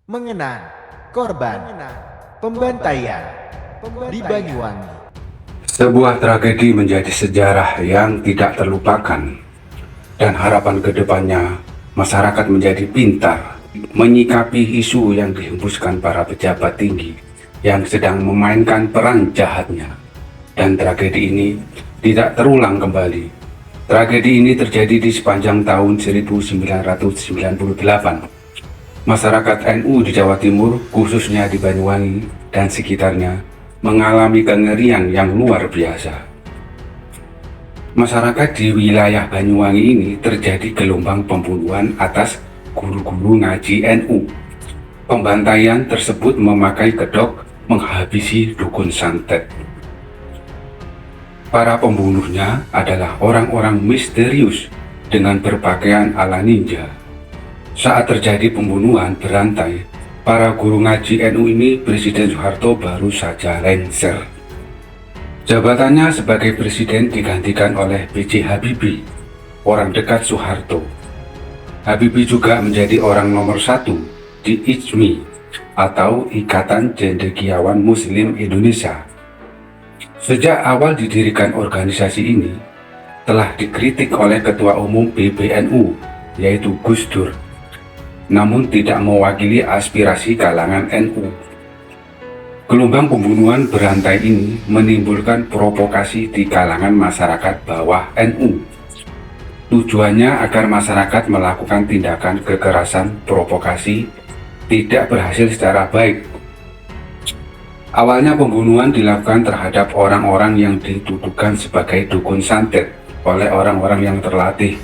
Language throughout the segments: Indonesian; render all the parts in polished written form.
mengenang korban pembantaian di Banyuwangi. Sebuah tragedi menjadi sejarah yang tidak terlupakan, dan harapan kedepannya masyarakat menjadi pintar menyikapi isu yang dihembuskan para pejabat tinggi yang sedang memainkan peran jahatnya. Dan tragedi ini tidak terulang kembali. Tragedi ini terjadi di sepanjang tahun 1998. Masyarakat NU di Jawa Timur, khususnya di Banyuwangi dan sekitarnya, mengalami kengerian yang luar biasa. Masyarakat di wilayah Banyuwangi ini terjadi gelombang pembunuhan atas guru-guru ngaji NU. Pembantaian tersebut memakai kedok menghabisi dukun santet. Para pembunuhnya adalah orang-orang misterius dengan berpakaian ala ninja. Saat terjadi pembunuhan berantai, para guru ngaji NU ini Presiden Soeharto baru saja lengser. Jabatannya sebagai presiden digantikan oleh B.J. Habibie, orang dekat Soeharto. Habibie juga menjadi orang nomor 1 di IJMI atau Ikatan Cendekiawan Muslim Indonesia. Sejak awal didirikan organisasi ini, telah dikritik oleh Ketua Umum PBNU, yaitu Gus Dur, namun tidak mewakili aspirasi kalangan NU. Gelombang pembunuhan berantai ini menimbulkan provokasi di kalangan masyarakat bawah NU. Tujuannya agar masyarakat melakukan tindakan kekerasan provokasi tidak berhasil secara baik. Awalnya pembunuhan dilakukan terhadap orang-orang yang dituduhkan sebagai dukun santet oleh orang-orang yang terlatih.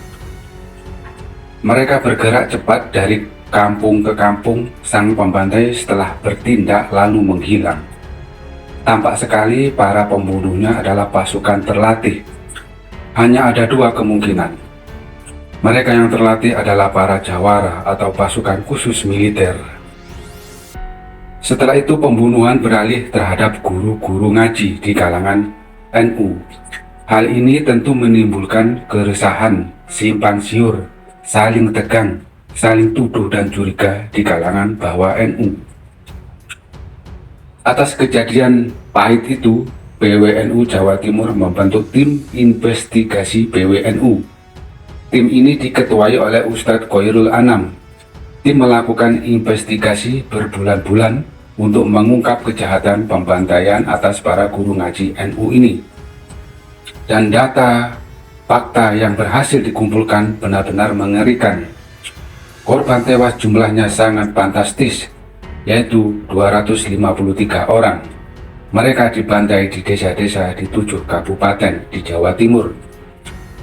Mereka bergerak cepat dari kampung ke kampung sang pembantai setelah bertindak lalu menghilang. Tampak sekali para pembunuhnya adalah pasukan terlatih. Hanya ada dua kemungkinan. Mereka yang terlatih adalah para jawara atau pasukan khusus militer. Setelah itu pembunuhan beralih terhadap guru-guru ngaji di kalangan NU. Hal ini tentu menimbulkan keresahan, simpang siur, saling tegang, saling tuduh dan curiga di kalangan bawah NU. Atas kejadian pahit itu, PWNU Jawa Timur membentuk tim investigasi PWNU. Tim ini diketuai oleh Ustadz Khoirul Anam. Tim melakukan investigasi berbulan-bulan untuk mengungkap kejahatan pembantaian atas para guru ngaji NU ini. Dan data fakta yang berhasil dikumpulkan benar-benar mengerikan. Korban tewas jumlahnya sangat fantastis, yaitu 253 orang. Mereka dibantai di desa-desa di 7 kabupaten di Jawa Timur.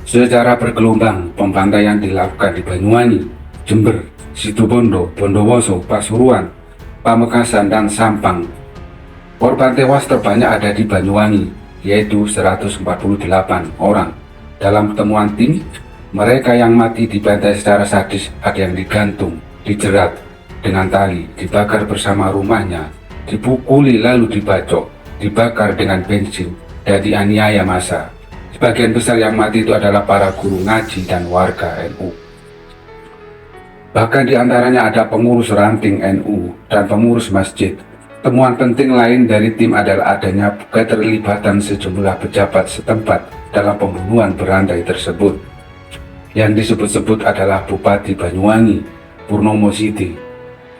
Secara bergelombang, pembantaian dilakukan di Banyuwangi, Jember, Situbondo, Bondowoso, Pasuruan, Pamekasan, dan Sampang. Korban tewas terbanyak ada di Banyuwangi, yaitu 148 orang. Dalam temuan tim, mereka yang mati dibantai secara sadis, ada yang digantung, dijerat dengan tali, dibakar bersama rumahnya, dipukuli lalu dibacok, dibakar dengan bensin, dan dianiaya massa. Sebagian besar yang mati itu adalah para guru ngaji dan warga NU. Bahkan diantaranya ada pengurus ranting NU dan pengurus masjid. Temuan penting lain dari tim adalah adanya keterlibatan sejumlah pejabat setempat dalam pembunuhan berantai tersebut. Yang disebut-sebut adalah Bupati Banyuwangi, Purnomo Sidi,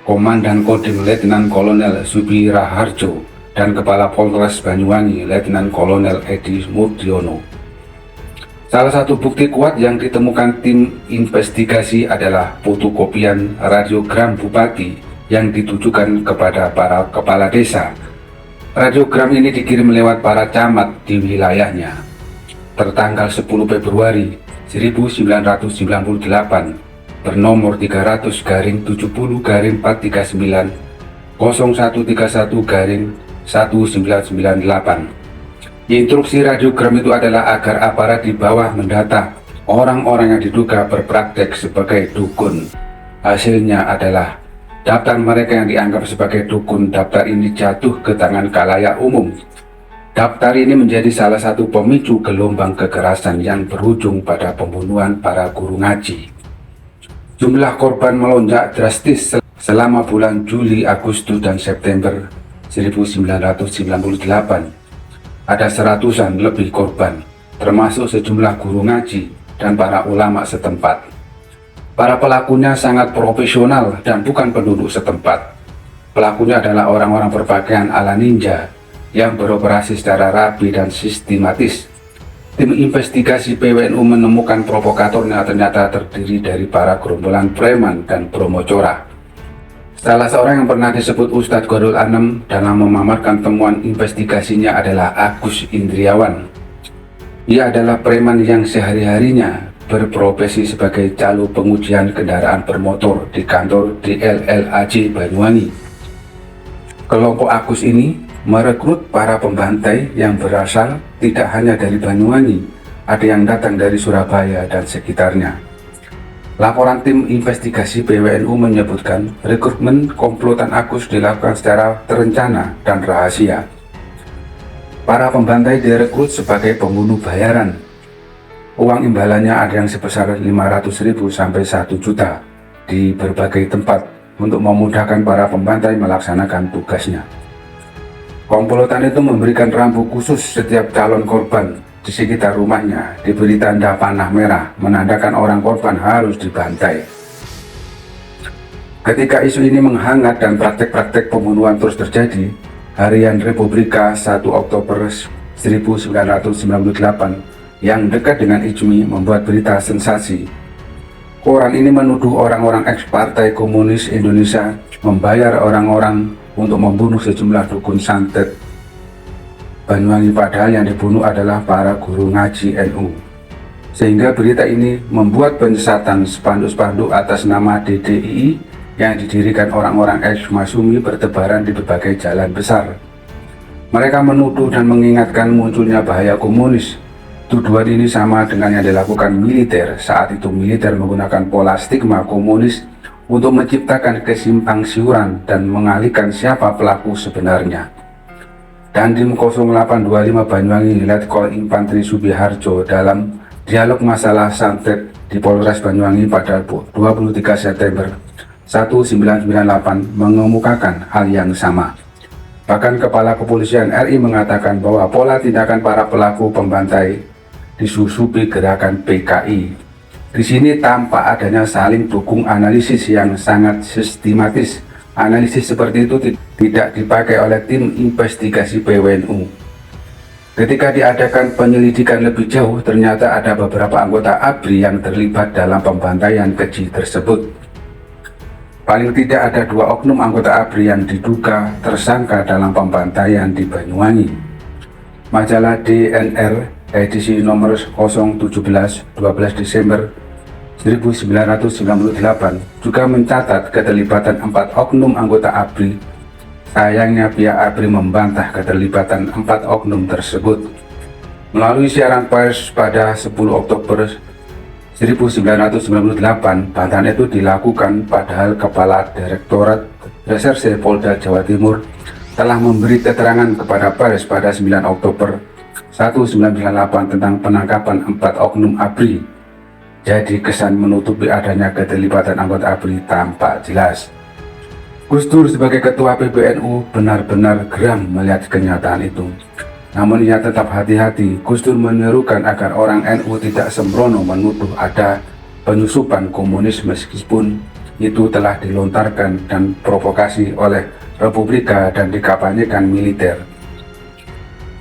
Komandan Kodim Letnan Kolonel Subira Harjo, dan Kepala Polres Banyuwangi Letnan Kolonel Edi Murdiono. Salah satu bukti kuat yang ditemukan tim investigasi adalah fotokopian radiogram Bupati yang ditujukan kepada para kepala desa. Radiogram ini dikirim lewat para camat di wilayahnya. Tertanggal 10 Februari 1998 bernomor 300-70-439 0131-1998. Instruksi radiogram itu adalah agar aparat di bawah mendata orang-orang yang diduga berpraktek sebagai dukun. Hasilnya adalah daftar mereka yang dianggap sebagai dukun. Daftar ini jatuh ke tangan khalayak umum. Daftar ini menjadi salah satu pemicu gelombang kekerasan yang berujung pada pembunuhan para guru ngaji. Jumlah korban melonjak drastis Selama bulan Juli, Agustus, dan September 1998, ada seratusan lebih korban, termasuk sejumlah guru ngaji dan para ulama setempat. Para pelakunya sangat profesional dan bukan penduduk setempat. Pelakunya adalah orang-orang berpakaian ala ninja yang beroperasi secara rapi dan sistematis. Tim investigasi PWNU menemukan provokatornya ternyata terdiri dari para gerombolan preman dan bromocora. Salah seorang yang pernah disebut Ustadz Khairul Anam dalam memamerkan temuan investigasinya adalah Agus Indriawan. Ia adalah preman yang sehari-harinya berprofesi sebagai calo pengujian kendaraan bermotor di kantor DLLAJ Banyuwangi. Kelompok Agus ini merekrut para pembantai yang berasal tidak hanya dari Banyuwangi, ada yang datang dari Surabaya dan sekitarnya. Laporan tim investigasi PWNU menyebutkan rekrutmen komplotan Agus dilakukan secara terencana dan rahasia. Para pembantai direkrut sebagai pembunuh bayaran. Uang imbalannya ada yang sebesar 500.000 sampai 1 juta di berbagai tempat untuk memudahkan para pembantai melaksanakan tugasnya. Komplotan itu memberikan rambu khusus setiap calon korban di sekitar rumahnya, diberi tanda panah merah menandakan orang korban harus dibantai. Ketika isu ini menghangat dan praktek-praktek pembunuhan terus terjadi, harian Republika 1 Oktober 1998 yang dekat dengan Ijmi membuat berita sensasi. Koran ini menuduh orang-orang ex-Partai Komunis Indonesia membayar orang-orang untuk membunuh sejumlah dukun santet Banyuwangi, padahal yang dibunuh adalah para guru ngaji NU. Sehingga berita ini membuat penyesatan spanduk-spanduk atas nama DDII yang didirikan orang-orang ex-Masumi bertebaran di berbagai jalan besar. Mereka menuduh dan mengingatkan munculnya bahaya komunis. Tuduhan ini sama dengan yang dilakukan militer. Saat itu militer menggunakan pola stigma komunis untuk menciptakan kesimpangsiuran dan mengalihkan siapa pelaku sebenarnya. Dandim 0825 Banyuwangi Letkol Infantri Subiharjo dalam dialog masalah santet di Polres Banyuwangi pada 23 September 1998 mengemukakan hal yang sama. Bahkan Kepala Kepolisian RI mengatakan bahwa pola tindakan para pelaku pembantai disusupi gerakan PKI. Di sini tampak adanya saling dukung analisis yang sangat sistematis. Analisis seperti itu tidak dipakai oleh tim investigasi PWNU. Ketika diadakan penyelidikan lebih jauh, ternyata ada beberapa anggota ABRI yang terlibat dalam pembantaian keji tersebut. Paling tidak ada 2 oknum anggota ABRI yang diduga tersangka dalam pembantaian di Banyuwangi. Majalah DNR edisi nomor 017 12 Desember 1998 juga mencatat keterlibatan 4 oknum anggota ABRI. Sayangnya pihak ABRI membantah keterlibatan 4 oknum tersebut. Melalui siaran pers pada 10 Oktober 1998, bantahan itu dilakukan padahal Kepala Direktorat Reserse Polda Jawa Timur telah memberi keterangan kepada pers pada 9 Oktober 1998 tentang penangkapan 4 oknum ABRI. Jadi kesan menutupi adanya keterlibatan anggota ABRI tampak jelas. Gus Dur sebagai ketua PBNU benar-benar geram melihat kenyataan itu. Namun ia tetap hati-hati. Gus Dur menyerukan agar orang NU tidak sembrono menuduh ada penyusupan komunis meskipun itu telah dilontarkan dan provokasi oleh Republika dan dikampanyekan militer.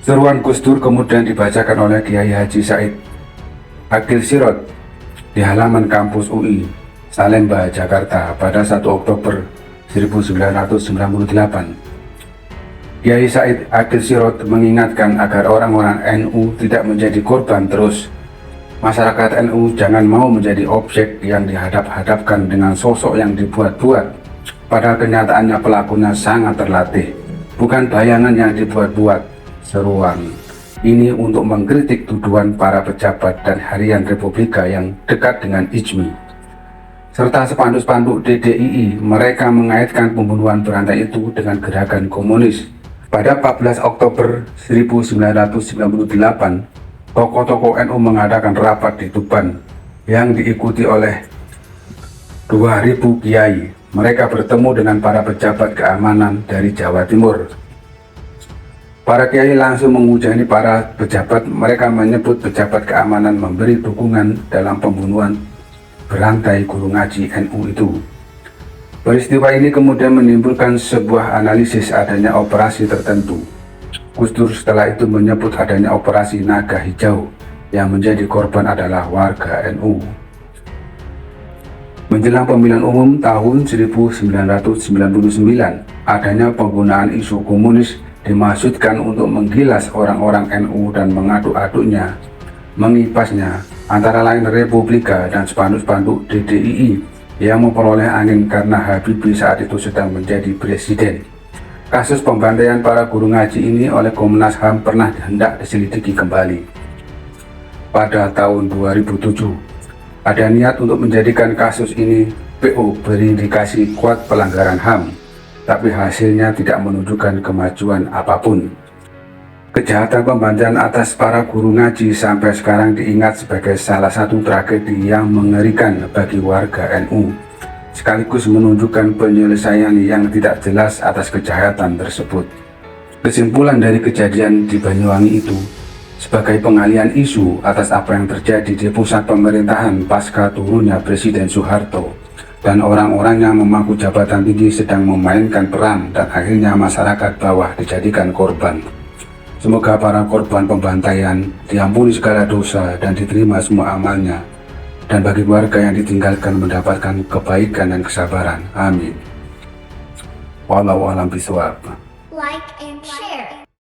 Seruan Gus Dur kemudian dibacakan oleh Kiai Haji Said Akil Sirot di halaman kampus UI Salemba, Jakarta pada 1 Oktober 1998. Kiai Said Akil Sirot mengingatkan agar orang-orang NU tidak menjadi korban terus. Masyarakat NU jangan mau menjadi objek yang dihadap-hadapkan dengan sosok yang dibuat-buat. Padahal kenyataannya pelakunya sangat terlatih, bukan bayangan yang dibuat-buat. Seruan ini untuk mengkritik tuduhan para pejabat dan harian Republika yang dekat dengan Ijmi serta spanduk-spanduk DDII. Mereka mengaitkan pembunuhan berantai itu dengan gerakan komunis. Pada 14 Oktober 1998, tokoh-tokoh NU mengadakan rapat di Tuban yang diikuti oleh 2.000 kiai. mereka bertemu dengan para pejabat keamanan dari Jawa Timur. Para kiai langsung menghujani para pejabat. Mereka menyebut pejabat keamanan memberi dukungan dalam pembunuhan berantai guru ngaji NU itu. Peristiwa ini kemudian menimbulkan sebuah analisis adanya operasi tertentu. Gus Dur setelah itu menyebut adanya operasi Naga Hijau yang menjadi korban adalah warga NU. Menjelang pemilihan umum tahun 1999, adanya penggunaan isu komunis dimaksudkan untuk menggilas orang-orang NU dan mengaduk-aduknya, mengipasnya, antara lain Republika dan spanduk-spanduk DDII yang memperoleh angin karena Habibie saat itu sedang menjadi presiden. Kasus pembantaian para guru ngaji ini oleh Komnas HAM pernah hendak diselidiki kembali. Pada tahun 2007, ada niat untuk menjadikan kasus ini PO berindikasi kuat pelanggaran HAM, tapi hasilnya tidak menunjukkan kemajuan apapun. Kejahatan pembantaian atas para guru ngaji sampai sekarang diingat sebagai salah satu tragedi yang mengerikan bagi warga NU, sekaligus menunjukkan penyelesaian yang tidak jelas atas kejahatan tersebut. Kesimpulan dari kejadian di Banyuwangi itu sebagai pengalihan isu atas apa yang terjadi di pusat pemerintahan pasca turunnya Presiden Soeharto, dan orang-orang yang memangku jabatan tinggi sedang memainkan peran dan akhirnya masyarakat bawah dijadikan korban. Semoga para korban pembantaian diampuni segala dosa dan diterima semua amalnya, dan bagi warga yang ditinggalkan mendapatkan kebaikan dan kesabaran. Amin. Wallahu a'lam bishawab. Like and share.